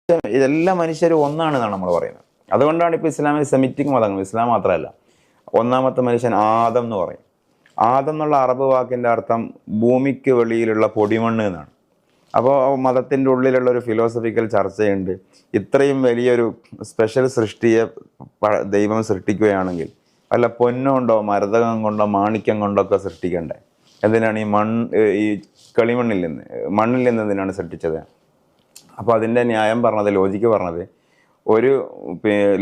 ഇതെല്ലാം മനുഷ്യരും ഒന്നാണെന്നാണ് നമ്മൾ പറയുന്നത്. അതുകൊണ്ടാണ് ഇപ്പോൾ ഇസ്ലാമിൽ സെമിറ്റിക് മതങ്ങൾ, ഇസ്ലാം മാത്രമല്ല, ഒന്നാമത്തെ മനുഷ്യൻ ആദം എന്ന് പറയും. ആദം എന്നുള്ള അറബ് വാക്കിൻ്റെ അർത്ഥം ഭൂമിക്ക് വെളിയിലുള്ള പൊടിമണ്ണ് എന്നാണ്. അപ്പോൾ മതത്തിൻ്റെ ഉള്ളിലുള്ള ഒരു ഫിലോസഫിക്കൽ ചർച്ചയുണ്ട്. ഇത്രയും വലിയൊരു സ്പെഷ്യൽ സൃഷ്ടിയെ ദൈവം സൃഷ്ടിക്കുകയാണെങ്കിൽ വല്ല പൊന്നുകൊണ്ടോ മരതകം കൊണ്ടോ മാണിക്യം കൊണ്ടോ ഒക്കെ സൃഷ്ടിക്കണ്ടേ? എന്തിനാണ് ഈ മണ്ണിൽ നിന്ന് എന്തിനാണ് സൃഷ്ടിച്ചത്? അപ്പോൾ അതിൻ്റെ ന്യായം പറഞ്ഞത്, ലോജിക്ക് പറഞ്ഞത്, ഒരു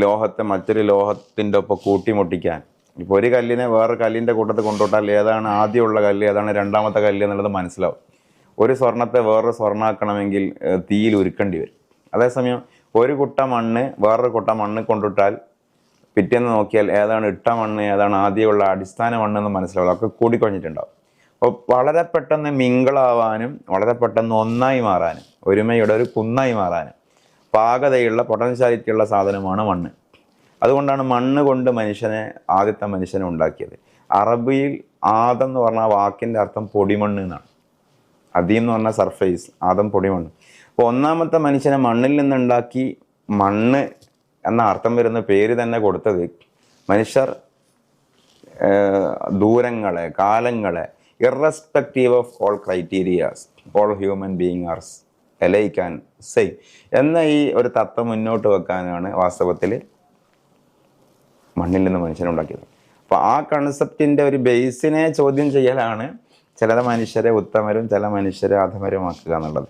ലോഹത്തെ മറ്റൊരു ലോഹത്തിൻ്റെ ഒപ്പം കൂട്ടിമുട്ടിക്കാൻ, ഇപ്പോൾ ഒരു കല്ലിനെ വേറെ കല്ലിൻ്റെ കൂട്ടത്തിൽ കൊണ്ടുവിട്ടാൽ ഏതാണ് ആദ്യമുള്ള കല്ല്, ഏതാണ് രണ്ടാമത്തെ കല്ല് എന്നുള്ളത് മനസ്സിലാവും. ഒരു സ്വർണ്ണത്തെ വേറൊരു സ്വർണ്ണമാക്കണമെങ്കിൽ തീയിൽ ഉരുക്കേണ്ടി വരും. അതേസമയം ഒരു കുട്ട മണ്ണ് വേറൊരു കുട്ട മണ്ണ് കൊണ്ടിട്ടാൽ പിറ്റേന്ന് നോക്കിയാൽ ഏതാണ് ഇട്ട മണ്ണ്, ഏതാണ് ആദ്യമുള്ള അടിസ്ഥാന മണ്ണെന്ന് മനസ്സിലാവും. ഒക്കെ കൂടിക്കൊണ്ടിട്ടുണ്ടാവും. അപ്പോൾ വളരെ പെട്ടെന്ന് മിങ്കിളാവാനും വളരെ പെട്ടെന്ന് ഒന്നായി മാറാനും ഒരുമയുടെ ഒരു കുന്നായി മാറാനും പാകതയുള്ള പൊട്ടൻഷ്യാലിറ്റി ഉള്ള സാധനമാണ് മണ്ണ്. അതുകൊണ്ടാണ് മണ്ണ് കൊണ്ട് ആദ്യത്തെ മനുഷ്യനെ ഉണ്ടാക്കിയത്. അറബിയിൽ ആദം എന്ന് പറഞ്ഞ വാക്കിൻ്റെ അർത്ഥം പൊടിമണ്ണ് എന്നാണ്. അദീം എന്ന് പറഞ്ഞാൽ സർഫേസ്, ആദം പൊടിമണ്ണ്. അപ്പോൾ ഒന്നാമത്തെ മനുഷ്യനെ മണ്ണിൽ നിന്നുണ്ടാക്കി. മണ്ണ് എന്ന അർത്ഥം വരുന്ന പേര് തന്നെ കൊടുത്തത് മനുഷ്യർ ദൂരങ്ങളെ, കാലങ്ങളെ, irrespective of all criterias, all human being are alike and same എന്ന ഈ ഒരു തത്വം മുന്നോട്ട് വെക്കാനാണ് വാസ്തവത്തിൽ മണ്ണിൽ നിന്ന് മനുഷ്യനുണ്ടാക്കിയത്. അപ്പോൾ ആ കൺസെപ്റ്റിൻ്റെ ഒരു ബേസിനെ ചോദ്യം ചെയ്യലാണ് ചില മനുഷ്യരെ ഉത്തമരും ചില മനുഷ്യരെ അധമരുമാക്കുക എന്നുള്ളത്.